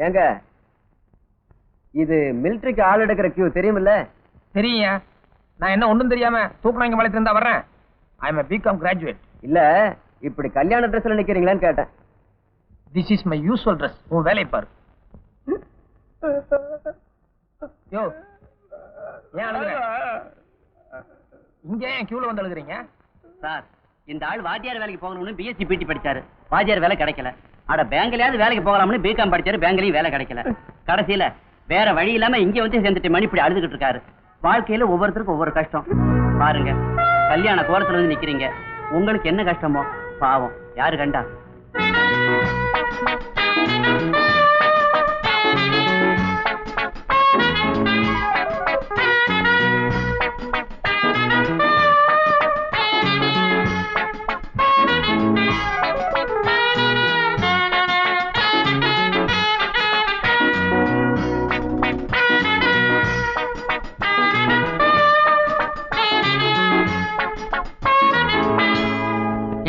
ஏங்க இது மிலிட்டரிக்கு ஆள் எடுக்கிற கியூ தெரியுமில்ல? தெரியும். நான் என்ன ஒண்ணும் தெரியாம தூக்குனாங்க மலையில இருந்தா வர்றேன். I am a BCom graduate. இல்ல இப்படி கல்யாண ட்ரெஸ்ல நிக்கிறீங்களான்னு கேட்டேன். This is my usual dress. உன் வேலையை பாரு. யோ ஏன் அழுகுற? இங்க ஏன் கியூல வந்து அழுகுறீங்க? சார் இந்த ஆள் வாத்தியார் வேலைக்கு போகணும்னு பிஎஸ்சி பிடி படிச்சாரு, வாத்தியார் வேலை கிடைக்கல. அட பேங்க்லயாவது வேலைக்கு போகலாம்னு பிகாம் படிச்சாரு, பேங்க்லயும் வேலை கிடைக்கல. கடைசியில வேற வழி இல்லாம இங்க வந்து சேர்ந்துட்டு மணி இப்படி அழுதுகிட்டு இருக்காரு. வாழ்க்கையில ஒவ்வொருத்தருக்கும் ஒவ்வொரு கஷ்டம். பாருங்க, கல்யாண கோலத்துல வந்து நிக்கிறீங்க, உங்களுக்கு என்ன கஷ்டமோ பாவம் யாரு கண்டா.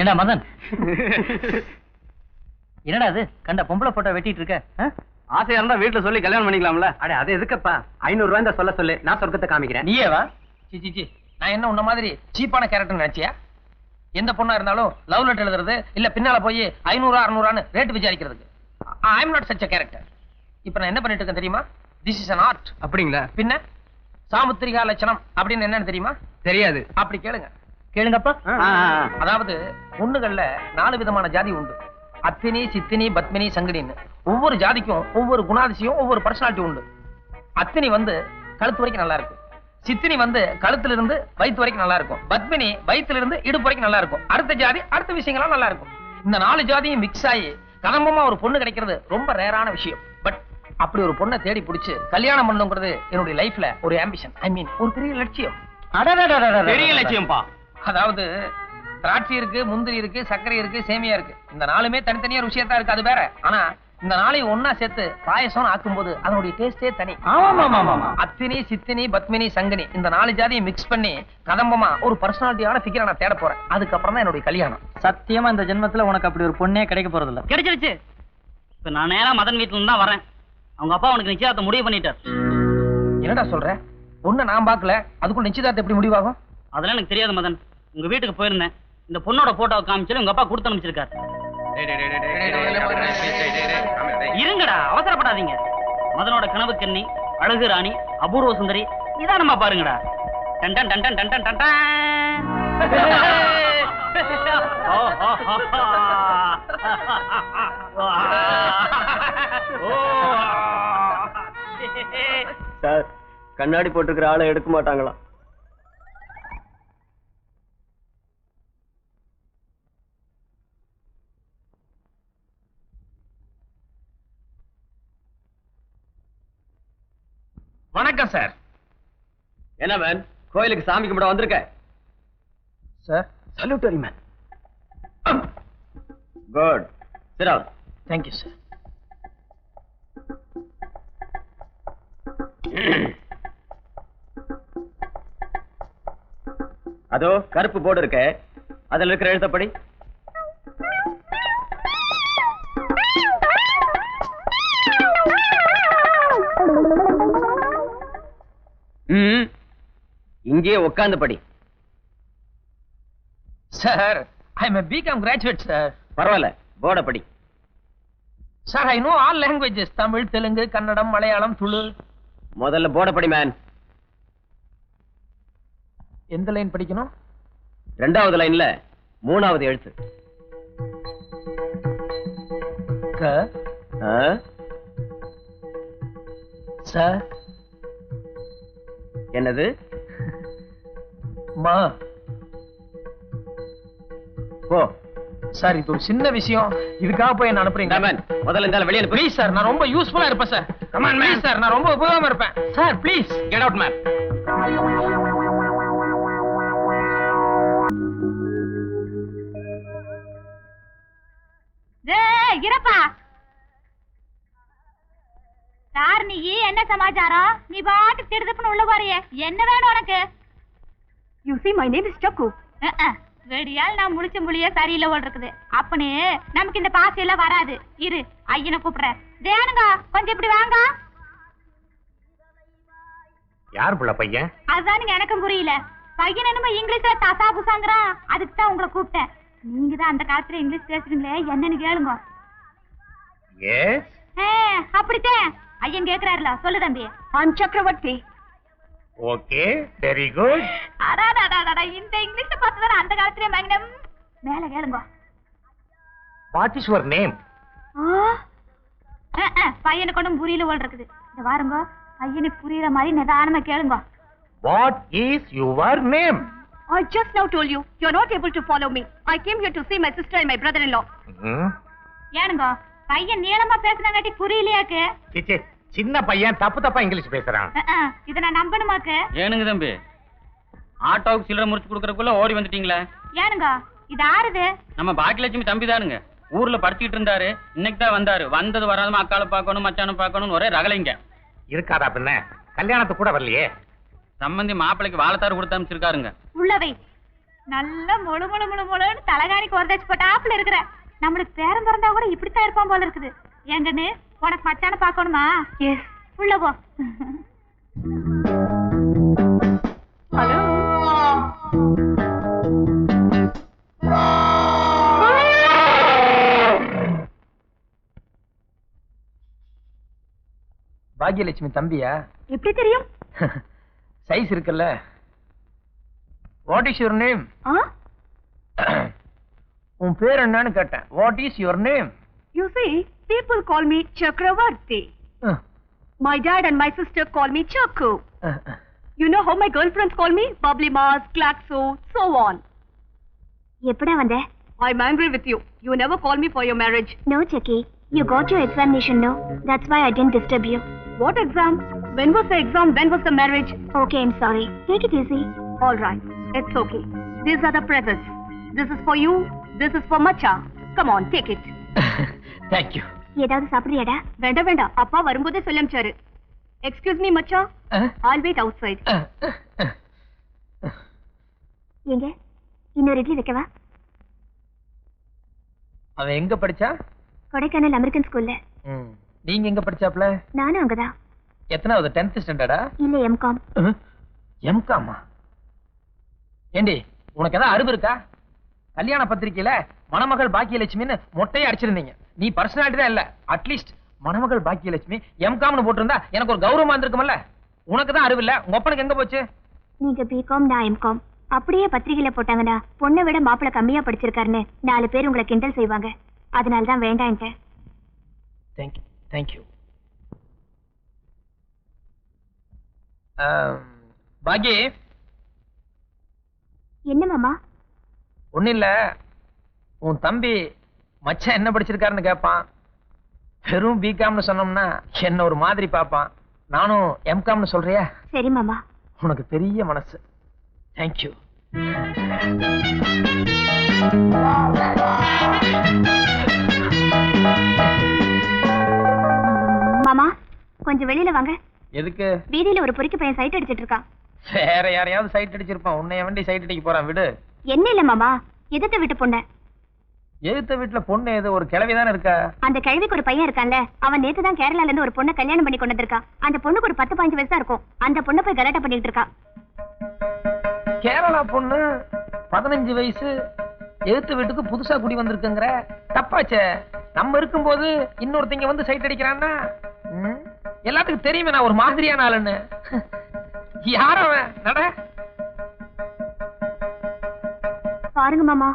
என்ன மதன், என்னடா அது கண்ட பொம்பளை போட்டோ வெட்டிட்டு இருக்க? ஆசையா இருந்தா வீட்டுல சொல்லி கல்யாணம் பண்ணிக்கலாம்ல. அட அது எதுக்குப்பா, 500 ரூபாய் சொல்ல சொல்லு, நான் சொர்க்கத்தை காமிக்கிறேன். நீயே வா. சி நான் என்ன உன்ன மாதிரி சீப்பான கேரக்டர் நினைச்சியா? எந்த பொண்ணா இருந்தாலும் லவ் லெட்டர் எழுதுறது இல்ல பின்னால போய் 500 600 ரேட் விசாரிக்கிறதுக்கு. I am not such a character. இப்ப நான் என்ன பண்ணிட்டு இருக்கேன் தெரியுமா? This is an art. அப்படிங்களா? பின்ன சாமுத்திரிகா லட்சணம் அப்படின்னு என்னன்னு தெரியுமா? தெரியாது. அப்படி கேளுங்க. கேளுங்கப்பா. அதாவது பொண்ணுகள்ல 4 விதமான ஜாதி உண்டு. அத்தினி, சித்தினி, பத்மினி, சங்கடின்னு. ஒவ்வொரு ஜாதிக்கும் ஒவ்வொரு குணாதிசயம், ஒவ்வொரு பர்சனாலிட்டி உண்டு. அத்தினி வந்து கழுத்து வரைக்கும் நல்லா இருக்கும், சித்தினி வந்து கழுத்துல இருந்து வயிற்று வரைக்கும் நல்லா இருக்கும், பத்மினி வயிற்றுல இருந்து இடுப்பு வரைக்கும் நல்லா இருக்கும், அடுத்த ஜாதி அடுத்த விஷயங்கள்லாம் நல்லா இருக்கும். இந்த 4 ஜாதியும் மிக்ஸ் ஆகி கதம்பமா ஒரு பொண்ணு கிடைக்கிறது ரொம்ப ரேரான விஷயம். பட் அப்படி ஒரு பொண்ணை தேடி பிடிச்சு கல்யாணம் பண்ணுங்கிறது என்னுடைய லைஃப்ல ஒரு ஆம்பிஷன். ஐ மீன் ஒரு பெரிய லட்சியம். பெரிய லட்சியம்பா. அதாவது திராட்சை இருக்கு, முந்திரி இருக்கு, சர்க்கரை இருக்கு, சேமியா இருக்கு. இந்த 4மே தனித்தனியா ருசியா இருக்கு, அது வேற. ஆனா இந்த 4ஐயும் ஒன்னா சேர்த்து பாயசம் ஆக்கும்போது அதனுடைய டேஸ்டே தனி. அத்தினி, சித்தினி, பத்மினி, சங்கனி இந்த 4 ஜாதியை மிக்ஸ் பண்ணி கதம்பமா ஒரு பர்சனாலிட்டியான ஃபிகரை நான் தேட போறேன். அதுக்கப்புறம் தான் என்னுடைய கல்யாணம். சத்தியமா இந்த ஜென்மத்துல உனக்கு அப்படி ஒரு பொண்ணே கிடைக்க போறது இல்ல. கிடைச்சிருச்சு. இப்ப நான் நேரா மதன் வீட்டுல இருந்து தான் வரேன். அவங்க அப்பா உனக்கு நிச்சயத்தை முடிவு பண்ணிட்டார். என்னடா சொல்ற? பொண்ணை நான் பாக்கல, அதுக்குள்ள நிச்சயதார்த்தம் எப்படி முடிவாகும்? அதெல்லாம் எனக்கு தெரியாது மதன். உங்க வீட்டுக்கு போயிருந்தேன், இந்த பொண்ணோட போட்டோவை காமிச்சு உங்க அப்பா கொடுத்து அனுப்பிச்சிருக்காரு. இருங்கடா, அவசரப்படாதீங்க. மதனோட கனவு கன்னி, அழகு ராணி, அபூர்வ சுந்தரி நிதானமா பாருங்கடா. Done done done done done done done. Sir கண்ணாடி போட்டுக்கிற ஆளை எடுக்க மாட்டாங்களா? வணக்கம் சார். என்ன மேன், கோயிலுக்கு சாமி கும்பிட வந்திருக்க? Sir salutary man. Good. Sit down. Thank you sir. அதோ கருப்பு போர்டு இருக்க, அதுல இருக்கிற எழுத்தப்படி. இங்கே உட்கார்ந்து படி. Sir I am a BCom graduate sir. பரவாயில்ல, போர்ட படி. Sir I know all languages, Tamil, Telugu, Kannada, Malayalam, Tulu. முதல்ல போர்ட படி மேன். எந்த லைன் படிக்கணும்? 2வது லைன்ல 3வது எழுத்து. க. சார் என்னது? மா. போ. சார் இது ஒரு சின்ன விஷயம், இதுக்காக போய் என்ன அனுப்புறீங்க? மேன் முதல்ல இந்த வெளிய அனுப்பு. ப்ளீஸ் சார், நான் ரொம்ப யூஸ்ஃபுல்லா இருப்பேன் sir. Come on man. Sir நான் ரொம்ப உபயோகமா இருப்பேன் sir. Please get out man. இருப்பா சார். நீ என்ன சமாச்சாரம்? நீ பாட்டு திடுதுப்புன்னு உள்ள போறியே, என்ன வேணும் உனக்கு? You see, my name is Chakku. வெடியால் நான் முழிச்ச மொழியே சரியில்லை போல் இருக்குது. அப்பனே நமக்கு இந்த பாசி எல்லாம் வராது. இரு ஐயனை கூப்பிடுறேன். தேனுங்க கொஞ்சம் இப்படி வாங்க. யார் புள்ள பையன்? அதுதானுங்க எனக்கும் புரியல. பையன் என்னமோ இங்கிலீஷ்ல தசா புசாங்கிறான். அதுக்கு தான் உங்களை கூப்பிட்டேன். நீங்க தான் அந்த காலத்துல இங்கிலீஷ் பேசுறீங்களே, என்னன்னு கேளுங்க. எஸ். அப்படித்தான் ஐயன் கேக்குறாருல. சொல்லு தம்பி. சக்கரவர்த்தி. Okay, very good. இந்த இங்கிலீஷ் பார்த்துதான் அந்த காலத்திலே மங்கனம். மேல கேளுங்க. What is your name? பையனுக்கு ஒன்றும் புரியல போல் இருக்குது. இந்த வாருங்க, பையனுக்கு புரியுற மாதிரி நிதானமா கேளுங்க. What is your name? I just now told you, you're not able to follow me. I came here to see my sister and my brother-in-law. ஏனுங்க பையன் நீளமா பேசுனாங்காட்டி புரியலையாக்கு? சிச்சி, சின்ன பையன் தப்பா இங்கிலீஷ் பேசுறான். இத நான் நம்பணுமாக்கு? ஏனுங்க தம்பி, ஆட்டோவுக்கு சில்லறை முறிச்சு கொடுக்கறதுக்குள்ள ஓடி வந்துட்டீங்களே. ஏனுங்க இது ஆறுது? நம்ம பாக்கியலட்சுமி தம்பி தானுங்க. ஊர்ல படிச்சுட்டு இருந்தாரு, இன்னைக்கு தான் வந்தாரு. வந்தது வராதமா அக்காளை பார்க்கணும் மச்சானை பார்க்கணும்னு ஒரே ரகலைங்க. இருக்காதா பின்ன? கல்யாணத்துக்கு கூட வரலையே. சம்பந்தி மாப்பிளைக்கு வாழைத்தாறு கொடுத்து அனுப்பிச்சிருக்காருங்க. உள்ளவை நல்ல முழு முழு முழு முழுன்னு தலகாணிக்கு ஒரு தச்சு போட்டாப்புல இருக்கிற. நம்மளுக்கு பேரம் பிறந்தா கூட இப்படித்தான் இருப்பான் போல இருக்குது. எங்கன்னு உனக்கு மச்சான பாக்கணுமா? எஸ், உள்ள போ. ஹலோ. பாக்யலட்சுமி தம்பியா? எப்படி தெரியும்? சைஸ் இருக்குல்ல. What is your name? உன் பேர் என்னன்னு கேட்டேன். What is your name? You see, people call me Chakravarti. My dad and my sister call me Chakku. You know how my girlfriends call me? Bubbly Mars, Klaxo, so on. எப்படா வந்த? I'm angry with you. You never call me for your marriage. No, Chucky. You got your examination, no? That's why I didn't disturb you. What exam? When was the exam? When was the marriage? Okay, I'm sorry. Take it easy. All right. It's okay. These are the presents. This is for you. This is for Macha. Come on, take it. Thank you. ஏதாவது சாப்பிடுறியாடா? வேண்டாம் வேண்டாம். அப்பா வரும்போதே சொல்லிச்சாரு. Excuse me, Macha. I'll wait outside. எங்க இன்னொரு இட்லி வைக்கவா? அவன் எங்க படிச்சா? கொடைக்கானல் அமெரிக்கன் ஸ்கூல்ல. நீங்க எங்க படிச்சாப்ல? நானும் அங்கதான். எத்தனாவது? 10th ஸ்டாண்டர்டா? இல்ல எம்காம். எம்காமா? ஏண்டி உனக்கு ஏதாவது அறிவு இருக்கா? கல்யாண பத்திரிக்கையில மணமகள் பாக்கியலட்சுமின்னு மொட்டையை அடிச்சிருந்தீங்க. நீ பர்சனாலிட்டி தான் இல்ல. அட்லீஸ்ட் மணமகள் பாக்கியலட்சுமி எம்காம்னு போட்டிருந்தா எனக்கு ஒரு கௌரவமா இருந்திருக்கும்ல. உனக்கு தான் அறிவு இல்ல. உங்க அப்பனுக்கு எங்க போச்சு? நீங்க பிகாம், நான் எம்காம். அப்படியே பத்திரிகையில போட்டாங்கன்னா பொண்ணை விட மாப்பிள்ள கம்மியா படிச்சிருக்காருன்னு 4 பேர் உங்களை கிண்டல் செய்வாங்க. அதனால தான் வேண்டான்ட்டு. Thank you thank you. பாக்கி என்ன மாமா? ஒன்னும் இல்ல. உன் தம்பி மச்சான் என்ன படிச்சிருக்காருன்னு கேட்பான். வெறும் பிகாம்னு சொன்னோம்னா என்ன ஒரு மாதிரி பாப்பான். நானும் எம்காம்னு சொல்றியா? சரி மாமா. உனக்கு பெரிய மனசு. தேங்க்யூ. மாமா கொஞ்சம் வெளியில வாங்க. எதுக்கு? வீதியில ஒரு பொறுக்கி பையன் சைட் அடிச்சிட்டு இருக்கான். வேற யாரையாவது சைட் அடிச்சிருப்பான். உன்னைய வண்டி சைட் அடிக்க போறான். விடு. என்ன இல்ல மாமா, எதிர்த்த வீட்டு பொண்ணு. எதிர்த்த வீட்டுல பொண்ணு எது? ஒரு கிழவிதானே இருக்கா? அந்த கிழவிக்கு ஒரு பையன் இருக்கான்ல, அவன் நேத்து தான் கேரளால இருந்து ஒரு பொண்ணை கல்யாணம் பண்ணி கொண்டு வந்திருக்கான். அந்த பொண்ணுக்கு ஒரு 10-15 வயசா இருக்கும். அந்த பொண்ணு போய் கலாட்டா பண்ணிட்டு இருக்கா. கேரளா பொண்ணு 15 வயசு எதிர்த்த வீட்டுக்கு புதுசா குடி வந்திருக்குங்கிற? தப்பாச்சே. நம்ம இருக்கும்போது இன்னொருத்தங்க வந்து சைட் அடிக்கிறான்னா எல்லாத்துக்கும் தெரியுமே நான் ஒரு மாதிரியான ஆளுன்னு. யார் அவன்? நட. பாருங்க மாமா.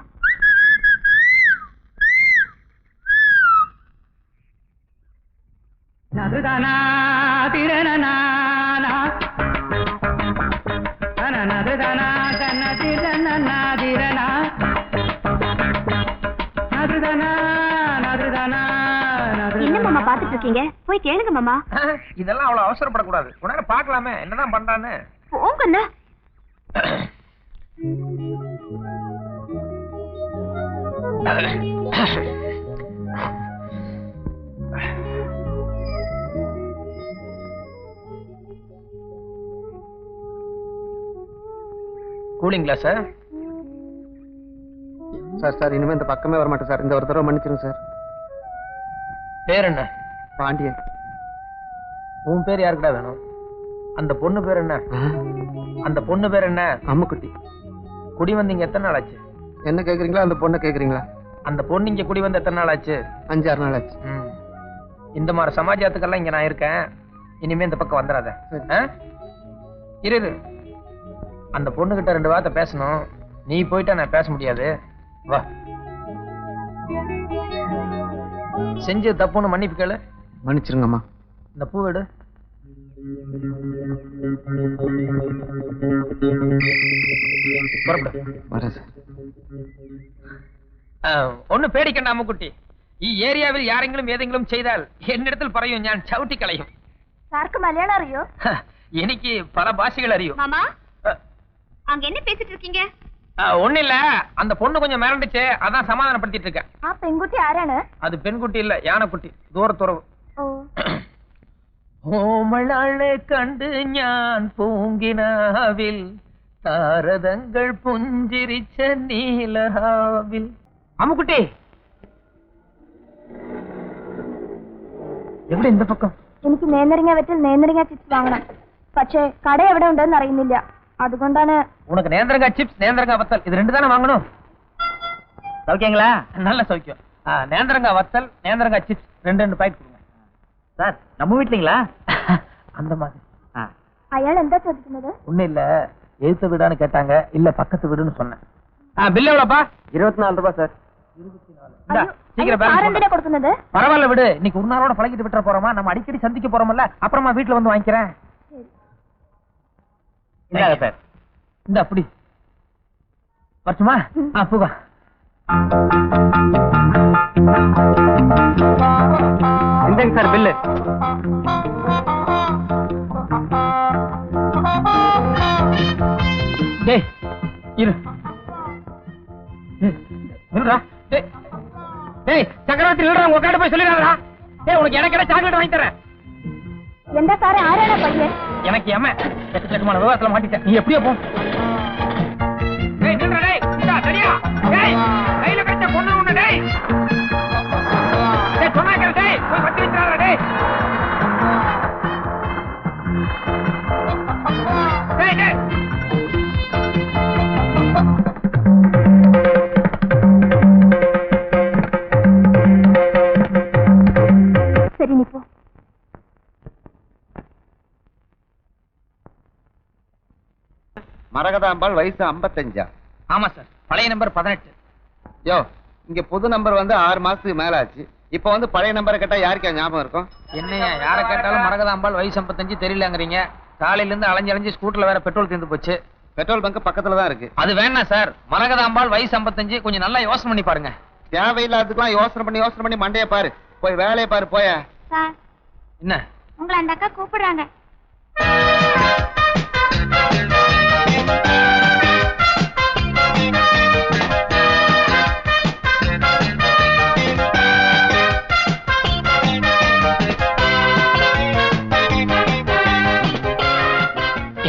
என்ன மாமா பாத்துட்டு இருக்கீங்க? போய் கேளுங்க மாமா. இதெல்லாம் அவ்வளவு அவசரப்படக்கூடாது. உடனே பாக்கலாமே என்னதான் பண்றான்னு. போங்கண்ணா. Cooling glass? சார் இனிமே இந்த பக்கமே வர மாட்டேன் சார். இந்த ஒரு தடவை மன்னிச்சிருங்க சார். பேர் என்ன? பாண்டியன். உன் பேர் யாருக்குடா வேணும்? அந்த பொண்ணு பேர் என்ன? அந்த பொண்ணு பேர் என்ன? அம்முக்குட்டி. குடி வந்து இங்க எத்தனை நாள் ஆச்சு? என்ன கேக்குறீங்களா அந்த பொண்ணை கேக்குறீங்களா? அந்த பொண்ணு இங்க குடி வந்து எத்தனை நாள் ஆச்சு? 5-6 நாள் ஆச்சு. இந்த மாதிரி சமாஜத்துக்கெல்லாம் இங்க நான் இருக்கேன். இனிமே இந்த பக்கம் வந்துடாத. இரு, அந்த பொண்ணு கிட்ட 2 வார்த்தை பேசணும். நீ போயிட்டா நான் பேச முடியாது. வா. செஞ்சு தப்புன்னு மன்னிப்பு கேளு. மன்னிச்சிருங்கம்மா. இந்த பூ எடு. ஒண்ணு பேடிக்கண்ட அம்முக்குட்டி. ஏரியாவில் யாரெങ്കിലും ஏதெങ്കിലും ചെയ്താൽ എന്നിടത്തിൽ പറയും ഞാൻ ചവിട്ടി കളയും. சாருக்கு மலையாளம் அறியோ? എനിക്ക് பல பாஷைகள் அறியும். மாமா அங்க என்ன பேசிட்டு இருக்கீங்க? ஒண்ணு இல்ல, அந்த பொண்ணு கொஞ்சம் மிரண்டுச்சு, அதான் சமாதானப்படுத்திட்டு இருக்கேன். ஆ பெண்குட்டி ஆரானு? அது பெண்குட்டி இல்ல, யானைக்குட்டி. தூரத்துறவு. ஓ. ഓമളെ കണ്ട് ഞാൻ പൂങ്കിനാവിൽ താരതങ്ങൾ പുഞ്ചിരിച്ച നീലഹാവിൽ. അമ്മുക്കുട്ടി എവിടെ? இந்த பக்கம். എനിക്ക് നേന്ത്രങ്ങ വെറ്റിൽ നേന്ത്രങ്ങ ചിപ്സ് വാങ്ങണം. പക്ഷേ കട എവിടെ ഉണ്ടെന്ന് അറിയുന്നില്ല. അതുകൊണ്ടാണ്. உனக்கு நேந்திரங்காய் சிப்ஸ், நேந்திரங்காய் வத்தல் இது 2 தானே வாங்கணும். சௌக்கியங்களா? நல்ல சௌக்கியம். நேந்திரங்காய் வத்தல், நேந்திரங்காய் சிப்ஸ் 2 பாக்கெட் கொடுங்க. சார் நம்ம வீட்லீங்களா? அந்த மாதிரி. അയാൾ എന്താ ചോദിക്കുന്നത്? ஒண்ணு இல்ல, எழுத்து வீடான்னு கேட்டாங்க. இல்ல பக்கத்து வீடுன்னு சொன்னேன். பில் எவ்வளவுப்பா? 24 ரூபாய் சார். 24. சீக்கிரம் பேலன்ஸ் கொடுക്കുന്നത്. பரவாயில்ல விடு, இன்னைக்கு ஒரு நாளோட பழகிட்டு விட்டுற போறோமா? நம்ம அடிக்கடி சந்திக்க போறோம்ல, அப்புறமா வீட்டுல வந்து வாங்கிக்கிறேன். இல்ல சார். இந்த அப்படி வரட்டுமா? பூவா. இந்தங்க சார் பில்லு. டேய் இரு. நில்றா. டேய் சக்கரவர்த்தி நில்றா, உங்க கிட்ட போய் சொல்லிடாதடா. டேய் உனக்கு எனக்கு சாக்லேட் வாங்கி தரேன். எந்த சார் ஆரான பையன்? எனக்கு ஏமா செக்கமான விவாதத்துல மாட்டிட்டேன். நீ எப்படியோ போ. டேய் நில்றா. டேய் இந்தா சரியா? டேய் கையில கட்ட பொண்ணு உன்ன. டேய் டேய் சொன்னா கேளு. டேய் போய் பத்தி வச்சிராதடா. டேய் டேய் டேய் சரி நீ போ. மரகதாம்பாள் வயசு 55. ஆமா சார், பழைய நம்பர் 18. யோ இங்க புது நம்பர் வந்து 6 மாசத்துக்கு மேல ஆச்சு. இப்ப வந்து பழைய நம்பரை கேட்டா யாருக்கா ஞாபகம் இருக்கும்? என்னையா யாரை கேட்டாலும் மரகதாம்பாள் வயசு 55 தெரியலங்கிறீங்க. காலையில இருந்து அலைஞ்சு ஸ்கூட்டர்ல வேற பெட்ரோல் தீர்ந்து போச்சு. பெட்ரோல் பங்க் பக்கத்துல தான் இருக்கு. அது வேணாம் சார். மரகதாம்பாள் வயசு 55. கொஞ்சம் நல்லா யோசனை பண்ணி பாருங்க. தேவையில்லாததுக்கெல்லாம் யோசனை பண்ணி மண்டைய பாரு. போய் வேலையை பாரு. போய சார் என்ன? உங்களை அந்த அக்கா கூப்பிடுறாங்க.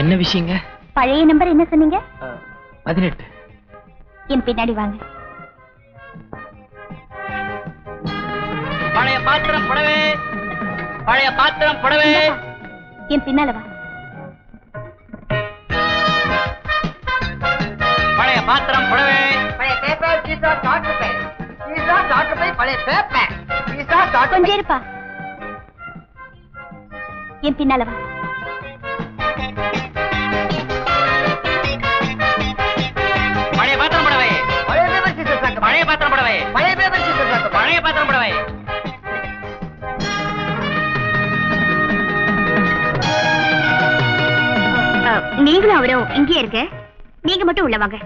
என்ன விஷயங்க? பழைய நம்பர் என்ன சொன்னீங்க? 18. என் பின்னாடி வாங்க. பழைய பாத்திரம் புடவை, பழைய பாத்திரம் புடவை. என் பின்னால வா. பழைய பாத்திரம் புடவை. பழைய பேப்பர், பீஸா, டாக்டர் பை, பீஸா, டாக்டர் பை, பழைய பேப்பர், பீஸா, டாக்டர் கொஞ்சம் இருப்பா. என் பின்னால வா. பழைய பாத்திரம் புடவை, பழைய பேப்பர், பீஸா, டாக்டர் பை, பழைய பாத்திரம் புடவை, பழைய பேப்பர், பீஸா, டாக்டர் பை, பழைய பாத்திரம் புடவை. நீங்களும் அவரும் இங்கே இருக்க. நீங்க மட்டும் உள்ள வாங்க.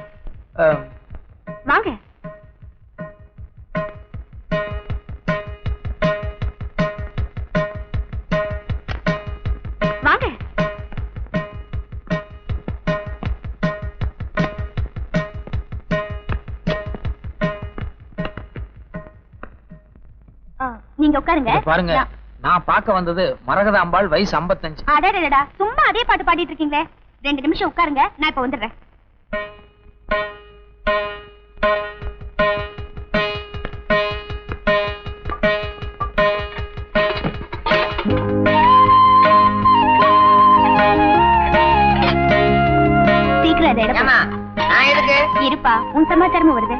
வாங்க. வாங்க. நீங்க உட்காருங்க. பாருங்க, நான் பார்க்க வந்தது மரகதாம்பாள் வயசு 55. அடடடா, சும்மா அதே பாட்டு பாடிட்டு இருக்கீங்களே. 2 நிமிஷம் உட்காருங்க, நான் இப்ப வந்துடுறேன். இருப்பா, உன் சமாச்சாரமும் வருது.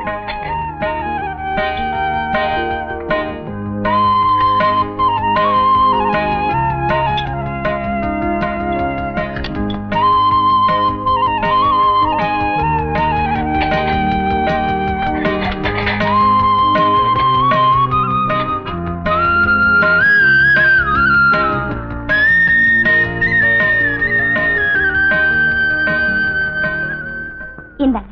இந்தாங்க.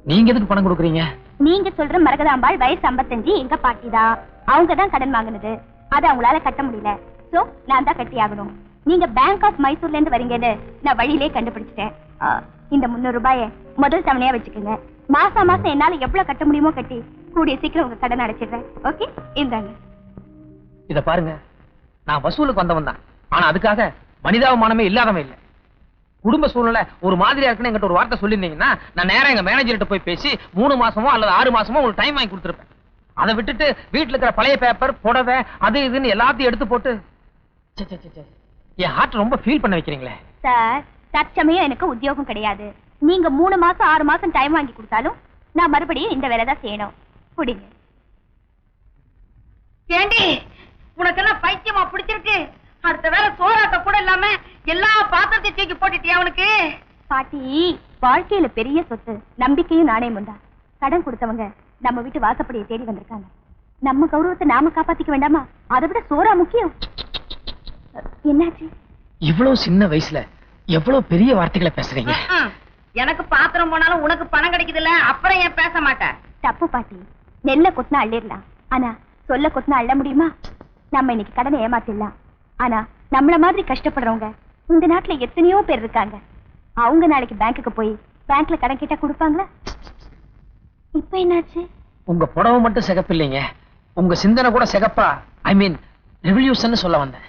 நீங்க எதுக்கு பணம் கொடுக்குறீங்க? நீங்க சொல்ற மரகதாம்பாள் வயசு 55, எங்க பாட்டி தான். அவங்க தான் கடன் வாங்குனது. அதை அவங்களால கட்ட முடியல. சோ நான் தான் கட்டி ஆகணும். நீங்க பேங்க் ஆஃப் மைசூர்ல இருந்து வரீங்கன்னு நான் வழியிலே கண்டுபிடிச்சிட்டேன். இந்த 300 ரூபாயை முதல் தவணையா வச்சுக்கோங்க. மாசம் மாசம் என்னால எவ்வளவு கட்ட முடியுமோ கட்டி கூடிய சீக்கிரம் உங்க கடன் அடைச்சிடுறேன். ஓகே, இந்தாங்க. இத பாருங்க, நான் வசூலுக்கு வந்தவன் தான். ஆனா அதுக்காக மனிதாபிமானமே இல்லாதவன் இல்ல. குடும்ப சூழ்நிலை ஒரு மாதிரியா இருக்குன்னு என்கிட்ட ஒரு வார்த்தை சொல்லியிருந்தீங்கன்னா நான் நேரா எங்க மேனேஜர்கிட்ட போய் பேசி 3 மாசமோ அல்லது 6 மாசமோ உங்களுக்கு டைம் வாங்கி கொடுத்துருப்பேன். அதை விட்டுட்டு வீட்டுல இருக்கிற பழைய பேப்பர், புடவை, அது இதுன்னு எல்லாத்தையும் எடுத்து போட்டு என் ஹார்ட் ரொம்ப ஃபீல் பண்ண வைக்கிறீங்களே. சார், தற்சமயம் எனக்கு உத்தியோகம் கிடையாது. நீங்க 3 மாசம் 6 மாசம் டைம் வாங்கி கொடுத்தாலும் நான் மறுபடியும் இந்த வேலை தான் செய்யணும். புடிங்க. ஏண்டி உனக்கு எல்லாம் பைத்தியமா பிடிச்சிருக்கு? அடுத்த வேலை சோறாக்க கூட இல்லாம எல்லா பாத்திரத்தையும் தூக்கி போட்டுட்டியா அவனுக்கு? பாட்டி, வாழ்க்கையில பெரிய சொத்து நம்பிக்கையும் நாணயமும் தான். கடன் கொடுத்தவங்க நம்ம வீட்டு வாசப்படியை தேடி வந்திருக்காங்க. நம்ம கௌரவத்தை நாம காப்பாத்திக்க வேண்டாமா? அதை விட சோறா முக்கியம். என்னாச்சு? இவ்வளவு சின்ன வயசுல எவ்வளவு பெரிய வார்த்தைகளை பேசுறீங்க. எனக்கு பாத்திரம் போனாலும் உனக்கு பணம் கிடைக்குதுல்ல, அப்புறம் ஏன் பேச மாட்டேன்? தப்பு பாட்டி. நெல்ல கொத்தினா அள்ளிடலாம், ஆனா சொல்ல கொத்தினா அள்ள முடியுமா? நம்ம இன்னைக்கு கடனை ஏமாத்திடலாம், ஆனா நம்மள மாதிரி கஷ்டப்படுறவங்க இந்த நாட்டுல எத்தனையோ பேர் இருக்காங்க. அவங்க நாளைக்கு பேங்க்குக்கு போய் பேங்க்ல கடன் கேட்டா கொடுப்பாங்களா? இப்ப என்னாச்சு? உங்க புடவை மட்டும் சிகப்பு இல்லைங்க, உங்க சிந்தனை கூட சிகப்பா, ஐ மீன் ரெவல்யூஷன் சொல்ல வந்தேன்.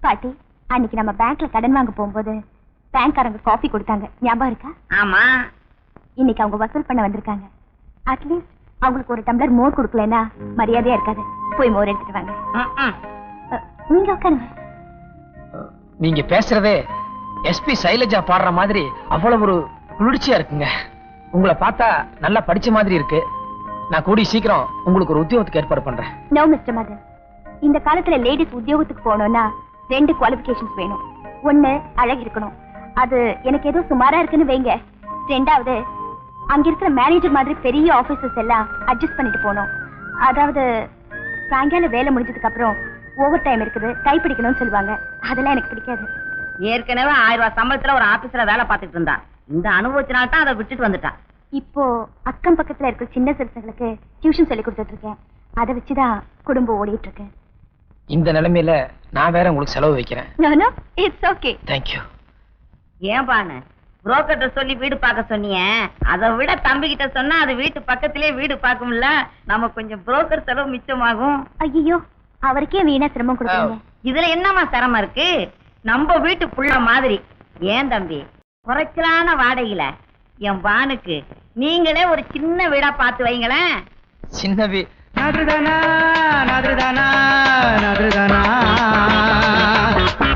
பாட்டி, அன்னைக்கு நம்ம பேங்க்ல கடன் வாங்க போகும்போது பேங்க்காரங்க காஃபி கொடுத்தாங்க, ஞாபகம் இருக்கா? ஆமா. இன்னைக்கு அவங்க வசூல் பண்ண வந்திருக்காங்க. அட்லீஸ்ட் அவங்களுக்கு ஒரு டம்ளர் மோர் கொடுக்கலன்னா மரியாதையா இருக்காது. போய் மோர் எடுத்துட்டு வாங்க. நீங்க உட்காருங்க. நீங்க பேசுறதே எஸ்பி சைலஜா பாடுற மாதிரி அவ்வளவு ஒரு குளிர்ச்சியா இருக்குங்க. உங்களை பார்த்தா நல்லா படிச்ச மாதிரி இருக்கு. நான் கூடி சீக்கிரம் உங்களுக்கு ஒரு உத்தியோகத்துக்கு ஏற்பாடு பண்றேன். நோ மிஸ்டர் மதன், இந்த காலத்துல லேடிஸ் உத்தியோகத்துக்கு போகணும்னா 2 குவாலிபிகேஷன்ஸ் வேணும். ஒண்ணு, அழகு இருக்கணும். அது எனக்கு ஏதோ சுமாரா இருக்குன்னு வைங்க. 2வது, அங்க இருக்கிற மேனேஜர் மாதிரி பெரிய ஆபீசர்ஸ் எல்லாம் அட்ஜஸ்ட் பண்ணிட்டு போகணும். அதாவது சாயங்காலம் வேலை முடிஞ்சதுக்கு அப்புறம் ஓவர் டைம் இருக்குது, கைப்பிடிக்கணும்னு சொல்லுவாங்க. அதெல்லாம் எனக்கு பிடிக்காது. ஏற்கனவே 1000 ரூபாய் சம்பளத்துல ஒரு ஆபீஸ்ல வேலை பார்த்துட்டு இருந்தா. இந்த அனுபவத்தினால தான் அதை விட்டுட்டு வந்துட்டான். இப்போ அக்கம் பக்கத்துல இருக்கிற சின்ன சிறுத்தைகளுக்கு டியூஷன் சொல்லி கொடுத்துட்டு இருக்கேன். அதை வச்சுதான் குடும்பம் ஓடிட்டு இருக்கேன். இந்த நிலைமையில நான் வேற உங்களுக்கு செலவு வைக்கிறேன். No, no, it's okay. Thank you. ஏன் பானு புரோக்கர்ட்ட சொல்லி வீடு பார்க்க சொன்னீங்க, அதை விட தம்பி கிட்ட சொன்னா அது வீட்டு பக்கத்திலே வீடு பார்க்கும்ல, நம்ம கொஞ்சம் புரோக்கர் செலவு மிச்சமாகும். ஐயோ, அவருக்கே வீணா சிரமம் கொடுக்குறீங்க. இதுல என்னமா சிரமம் இருக்கு? நம்ம வீட்டு புள்ள மாதிரி. ஏன் தம்பி, குறைச்சலான வாடகையில என் பானுக்கு நீங்களே ஒரு சின்ன வீடா பார்த்து வைங்களேன். சின்ன நாதுதானா நாதுதானா நாதுதானா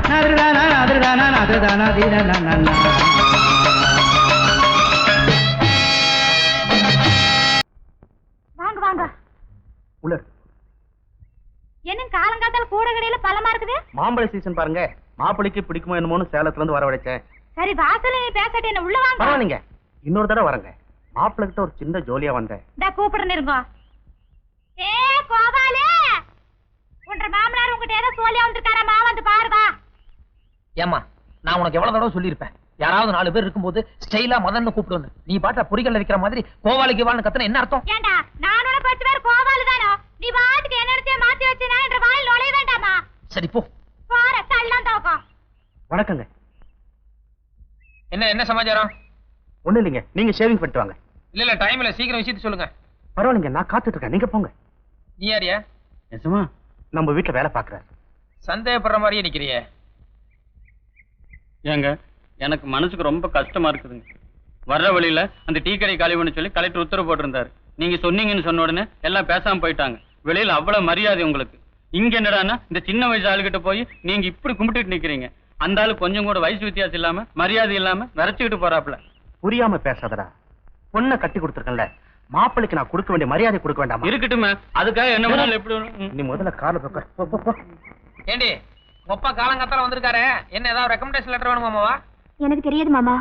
நாதுதானா நாதுதானா நாதுதானா தீரனா. வாங்க வாங்க. உள்ள என்ன காலங்காத்தால கூட கடையில பழமா இருக்குது? மாம்பழ சீசன் பாருங்க. மாப்பிளைக்கு பிடிக்குமோ என்னமோன்னு சேலத்துல இருந்து வரவழைச்சேன். சரி, வாசல்ல நீ பேசட்டே, என்ன உள்ள வாங்க. பரவாயில்லைங்க, இன்னொரு தடவை வரங்க. மாப்பிள்ளை கிட்ட ஒரு சின்ன ஜோலியா வந்தேன். டா கூப்பிடுறேன் இருங்க. ஏ கோபாலே, உன்ற மாமனார் உங்ககிட்ட ஏதோ சோலியா வந்திருக்காரமா, வந்து பாரு வா. ஏமா, நான் உனக்கு எவ்வளவு தடவை சொல்லியிருப்பேன், யாராவது 4 பேர் இருக்கும்போது ஸ்டைலா மதன்னு கூப்பிடுவேன். நீ பாட்டா பொறிகள்ல வைக்கிற மாதிரி கோவாலுக்கு வாழ்னு கத்தன என்ன அர்த்தம்? ஏண்டா, நானோட 10 பேர் கோபாலு தானோ? நீ பாட்டுக்கு என்னத்தையே மாத்தி வச்சினா என்ற வாயில் நுழைய வேண்டாமா? சரி போ. பார தள்ளலாம் தோக்கம். வணக்கங்க. என்ன சமாச்சாரம்? ஒண்ணு இல்லைங்க, நீங்க ஷேவிங் பண்ணிட்டு வாங்க. இல்ல டைம் இல்ல, சீக்கிரம் விஷயத்தை சொல்லுங்க. பரவாயில்லைங்க, நான் காத்துட்டு இருக்கேன், நீங்க போங்க. நீ யாரியா? நிஜமா நம்ம வீட்டுல வேலை பாக்குறாரு. சந்தேகப்படுற மாதிரியே நிக்கிறிய. ஏங்க, எனக்கு மனசுக்கு ரொம்ப கஷ்டமா இருக்குதுங்க. வர்ற வழியில அந்த டீ கடை காலி பண்ண சொல்லி கலெக்டர் உத்தரவு போட்டிருந்தாரு. நீங்க சொன்னீங்கன்னு சொன்ன உடனே எல்லாம் பேசாம போயிட்டாங்க. வெளியில அவ்வளவு மரியாதை உங்களுக்கு. இங்க என்னடான்னா இந்த சின்ன வயசு ஆளுகிட்ட போய் நீங்க இப்படி கும்பிட்டுட்டு நிக்கிறீங்க. அந்த ஆளு கொஞ்சம் கூட வயசு வித்தியாசம் இல்லாம மரியாதை இல்லாம விரைச்சுக்கிட்டு போறாப்ல. புரியாம பேசாதடா. பொண்ணை கட்டி கொடுத்துருக்கேன்ல, மாப்பிளைக்கு நான் கொடுக்க வேண்டிய மரியாதை கொடுக்க வேண்டாமா? இருக்கட்டுமே, அதுக்காக என்ன பண்ணாலும் எப்படி நீ முதல்ல கார்ல போ. ஏண்டி ஒப்பா காலங்காத்தால வந்திருக்காரு, என்ன ஏதாவது ரெக்கமெண்டேஷன் லெட்டர் வேணுமா மாமா? எனக்கு தெரியாது மாமா.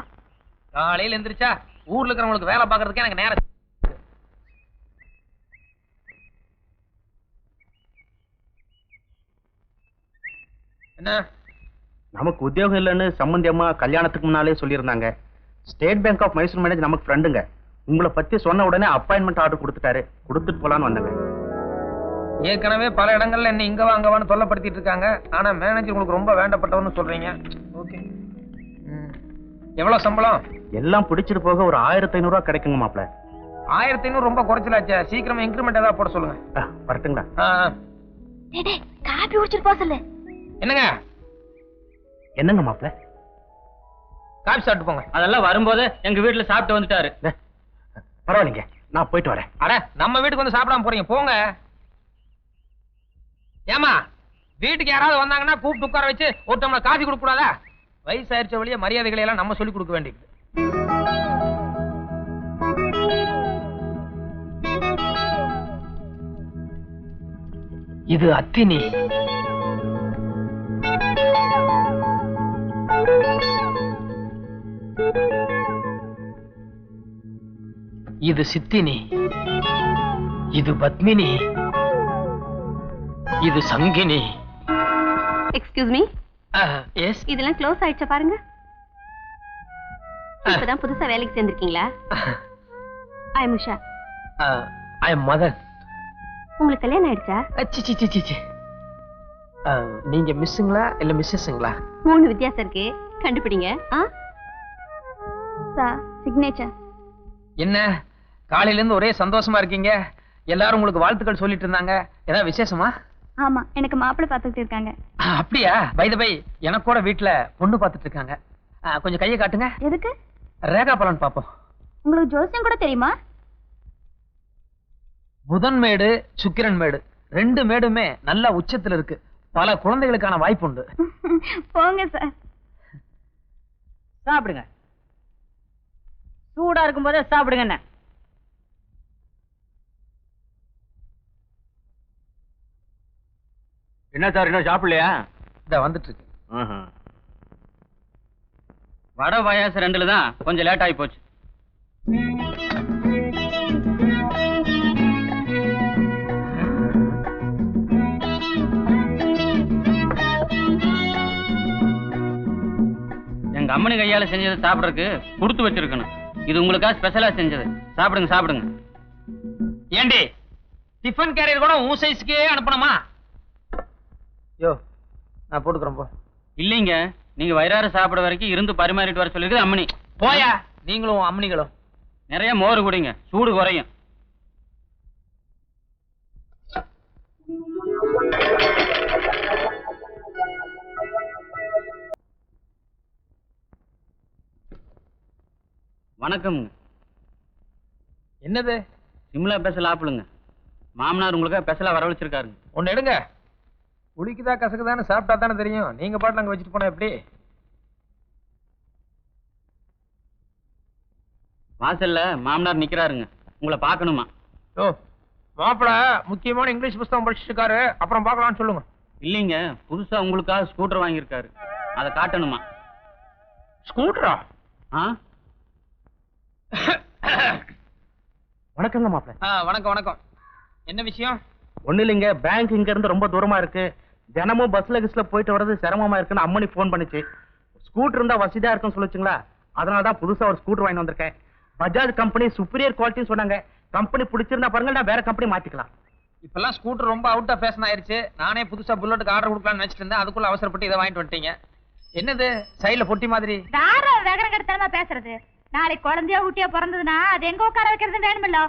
காலையில எந்திரிச்சா ஊர்ல இருக்கிறவங்களுக்கு வேலை பாக்குறதுக்கே எனக்கு நேரம். என்ன நமக்கு உத்தியோகம் இல்லைன்னு சம்பந்தி அம்மா கல்யாணத்துக்கு முன்னாலே சொல்லியிருந்தாங்க. State Bank of Mysore manage நமக்கு ஃப்ரெண்டுங்க. உங்களை பத்தி சொன்ன உடனே அப்பாயின்மெண்ட் ஆர்டர் கொடுத்துட்டாரு. கொடுத்துட்டு போலான்னு வந்தாங்க. ஏற்கனவே பல இடங்கள்ல என்ன இங்க வாங்கவான்னு தொல்லப்படுத்திட்டு இருக்காங்க. ஆனா மேனேஜர் உங்களுக்கு ரொம்ப வேண்டப்பட்டவன்னு சொல்றீங்க. ஓகே, எவ்வளவு சம்பளம்? எல்லாம் பிடிச்சிட்டு போக ஒரு 1500 ரூபாய் கிடைக்குங்க மாப்பிள்ள. 1500 ரொம்ப குறைச்சலாச்சே. சீக்கிரமா இன்கிரிமெண்ட் ஏதாவது போட சொல்லுங்க. வரட்டுங்களா? காபி குடிச்சிட்டு போ சொல்லு. என்னங்க என்னங்க மாப்பிள்ள? காபி சாப்பிட்டு போங்க. அதெல்லாம் வரும்போது எங்க வீட்டுல சாப்பிட்டு வந்துட்டாரு. பரவாயில்லைங்க, நான் போயிட்டு வரேன். அட நம்ம வீட்டுக்கு வந்து சாப்பிடாம போறீங்க, போங்க. ஏமா வீட்டுக்கு யாராவது வந்தாங்கன்னா கூப்பிட்டு உட்கார வச்சு ஒரு டம்ளர் காஃபி கொடுக்க கூடாதா? வயசாயிருச்ச வழிய மரியாதைகளை எல்லாம் நம்ம சொல்லி கொடுக்க வேண்டியது. இது அத்தினி. இது சித்தினி. இது பத்மினி. இது சங்கினி. Excuse me, yes. இதெல்லாம் க்ளோஸ் ஆயிடுச்சா பாருங்க. இப்பதான் புதுசா வேலைக்கு சேர்ந்திருக்கீங்களா? I am Usha. I am Madan. உங்களுக்கு கல்யாணம் ஆயிடுச்சா? நீங்க மிஸ்ஸுங்களா இல்ல மிஸ்ஸஸ்ங்களா? 3 வித்தியாசம் இருக்கு, கண்டுபிடிங்க. Sir, signature. என்ன காலையில இருந்து ஒரே சந்தோஷமா இருக்கீங்க? எல்லாரும் உங்களுக்கு வாழ்த்துக்கள் சொல்லிட்டு இருந்தாங்க. ஏதாவது விசேஷமா? ஆமா, எனக்கு மாப்பிள்ளை பார்த்துக்கிட்டு இருக்காங்க. அப்படியா? பை த பை, எனக்கு கூட வீட்டுல பொண்ணு பார்த்துட்டு இருக்காங்க. கொஞ்சம் கையை காட்டுங்க. எதுக்கு? ரேகா பலன் பாப்போம். உங்களுக்கு ஜோசியம் கூட தெரியுமா? புதன் மேடு சுக்கிரன் மேடு 2 மேடுமே நல்ல உச்சத்துல இருக்கு. பல குழந்தைகளுக்கான வாய்ப்பு உண்டு. போங்க சார். சாப்பிடுங்க, சூடா இருக்கும் போதே சாப்பிடுங்க. என்ன என்ன சார், இன்னும் சாப்பிடலையா? இத வந்துட்டு இருக்கு. வட வயசு 2ல தான் கொஞ்சம் லேட் ஆகி போச்சு. எங்க அம்மனி கையால செஞ்சதை சாப்பிடறதுக்கு கொடுத்து வச்சிருக்கணும். இது உங்களுக்காக ஸ்பெஷலா செஞ்சது. சாப்பிடுங்க சாப்பிடுங்க. ஏண்டி டிஃபன் கேரியர் கூட உன் சைஸ்க்கே அனுப்பணுமா? யோ, நான் போட்டுக்கிறேன் போ. இல்லைங்க, நீங்க வயிறார சாப்பிட வரைக்கும் இருந்து பரிமாறிட்டு வர சொல்லிருக்கு அம்மனி. போயா, நீங்களும் அம்மனிகளும். நிறைய மோர் குடிங்க, சூடு குறையும். வணக்கம். என்னது? சிம்லா ஸ்பெஷல் ஆப்பிளுங்க. மாமனார் உங்களுக்கு ஸ்பெஷலா வரவழைச்சிருக்காருங்க. ஒன்னு எடுங்க. புளிக்குதா கசக்குதான்னு சாப்பிட்டா தானே தெரியும். நீங்க பாட்டுல அங்க வச்சுட்டு போனா எப்படி? வாசல்ல மாமனார் நிக்கிறாருங்க, உங்களை பார்க்கணுமா? ஓ, மாப்பிள முக்கியமான இங்கிலீஷ் புத்தகம் படிச்சுட்டு இருக்காரு, அப்புறம் பார்க்கலாம்னு சொல்லுங்க. இல்லைங்க, புதுசா உங்களுக்காக ஸ்கூட்டர் வாங்கியிருக்காரு, அதை காட்டணுமா? ஸ்கூட்டரா? வணக்கங்க மாப்பிள்ள. வணக்கம் வணக்கம். என்ன விஷயம்? ஒண்ணு இல்லைங்க, பேங்க் இங்க இருந்து ரொம்ப தூரமா இருக்கு. தினமும் பஸ்ல கிஸ்ல போயிட்டு வர்றது சிரமமா இருக்குன்னு அம்மனி போன் பண்ணுச்சு. ஸ்கூட்டர் இருந்தா வசதியா இருக்குன்னு சொல்லுச்சுங்களா, அதனாலதான் புதுசா ஒரு ஸ்கூட்டர் வாங்கி வந்திருக்கேன். பஜாஜ் கம்பெனி சுப்பீரியர் குவாலிட்டின்னு சொன்னாங்க. கம்பெனி பிடிச்சிருந்தா பாருங்க, நான் வேற கம்பெனி மாத்திக்கலாம். இப்பெல்லாம் ஸ்கூட்டர் ரொம்ப அவுட் ஆஃப் ஃபேஷன் ஆயிருச்சு. நானே புதுசா புல்லட்டுக்கு ஆர்டர் கொடுக்கலாம்னு நினைச்சிட்டு இருந்தேன். அதுக்குள்ள அவசரப்பட்டு இதை வாங்கிட்டு வந்துட்டீங்க. என்னது சைடுல பொட்டி மாதிரி? தாரா வேகரம் கெடுத்தனமா பேசுறது. நாளைக்கு குழந்தையா ஊட்டியா பிறந்ததுன்னா அது எங்க உட்கார வைக்கிறது வேணுமில்ல?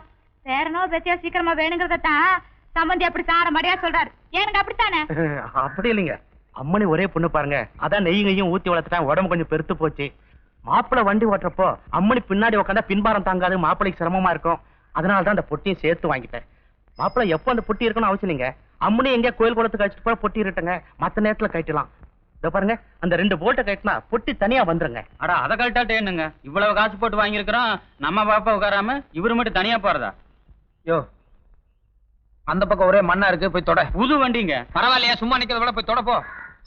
வேறனோ பெத்தியா சீக்கிரமா வேணுங்கிறதான் சம்பந்தி அப்படி சார மடியா சொல்றாரு. ஏனுங்க அப்படித்தானே? அப்படி இல்லைங்க, அம்மனி ஒரே பொண்ணு பாருங்க, அதான் நெய்யையும் ஊத்தி வளர்த்துட்டேன். உடம்பு கொஞ்சம் பெருத்து போச்சு. மாப்பிள்ளை வண்டி ஓட்டுறப்போ அம்மனி பின்னாடி உட்காந்தா பின்பாரம் தாங்காது, மாப்பிள்ளைக்கு சிரமமா இருக்கும். அதனாலதான் அந்த பொட்டியும் சேர்த்து வாங்கிட்டேன். மாப்பிள்ளை எப்போ அந்த பொட்டி இருக்கணும் அவசியம் இல்லைங்க. அம்மனி எங்க கோயில் குளத்துக்கு அழைச்சிட்டு போய் பொட்டி இருட்டுங்க, மத்த நேரத்துல கட்டிடலாம். இதோ பாருங்க அந்த 2 போல்ட்டை கட்டினா பொட்டி தனியா வந்துருங்க. அடா அதை கழட்டாட்டே என்னங்க, இவ்வளவு காசு போட்டு வாங்கியிருக்கிறோம், நம்ம பாப்பா உட்காராம இவரு மட்டும் தனியா போறதா? யோ அந்த பக்கம் ஒரே மண்ணா இருக்கு, போய் தொட. புது வண்டிங்க. பரவாயில்லையா, சும்மா நிக்கிறத விட போய் தொடப்போ.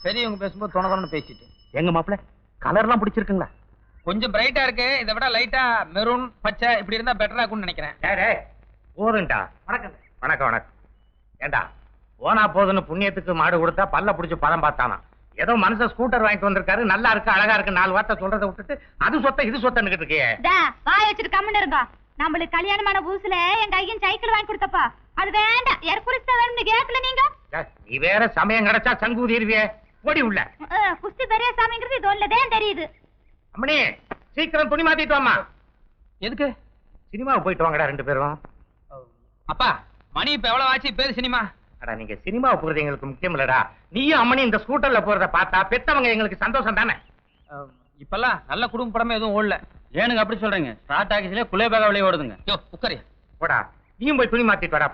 பெரியவங்க பேசும்போது தொண பேசிட்டு. எங்க மாப்பிள்ள கலர்லாம் பிடிச்சிருக்குங்களா? கொஞ்சம் பிரைட்டா இருக்கு, இதை விட லைட்டா மெரூன் பச்சை இப்படி இருந்தா பெட்டரா இருக்கும்னு நினைக்கிறேன். போதுண்டா. வணக்கம் வணக்கம் வணக்கம். ஏண்டா போனா போதுன்னு புண்ணியத்துக்கு மாடு கொடுத்தா பல்ல புடிச்சு பதம் பார்த்தானா? ஏதோ மனுஷன் ஸ்கூட்டர் வாங்கிட்டு வந்திருக்காரு, நல்லா இருக்கு அழகா இருக்கு 4 வார்த்தை சொல்றதை விட்டுட்டு அது சொத்த இது சொத்தன்னு இருக்கே. வாய வச்சுட்டு கம்மன் இருங்க. நம்மளுக்கு கல்யாணமான புதுசுல எங்க ஐயன் சைக்கிள் வாங்கி கொடுத்தப்பா, அது வேண்டாம் ஏர்குலிஸ் தான் வேணும்னு கேட்கல நீங்க. நீ வேற சமயம் கிடைச்சா சங்கு ஊதிருவியே, ஓடி உள்ள. குஸ்தி பெரிய சாமிங்கிறது இது ஒண்ணுதான் தெரியுது. அம்மணி சீக்கிரம் துணி மாத்திட்டு வாமா. எதுக்கு? சினிமாவுக்கு போயிட்டு வாங்கடா 2 பேரும். அப்பா மணி இப்ப எவ்வளவு ஆச்சு பேரு சினிமா? அடா நீங்க சினிமாவுக்கு போறது எங்களுக்கு முக்கியம் இல்லடா. நீயும் அம்மனி இந்த ஸ்கூட்டர்ல போறத பார்த்தா பெத்தவங்க எங்களுக்கு சந்தோஷம் தானே. இப்பெல்லாம் நல்ல குடும்ப படமே எதுவும் ஓடல. ஏனுங்க அப்படி சொல்றீங்க? ஸ்டார்ட் ஆகிச்சுல குலே பேக வெளியே ஓடுதுங்க. யோ உட்காரியா போடா, நீயும் போய் துணி மாத்திட்டு வாடா.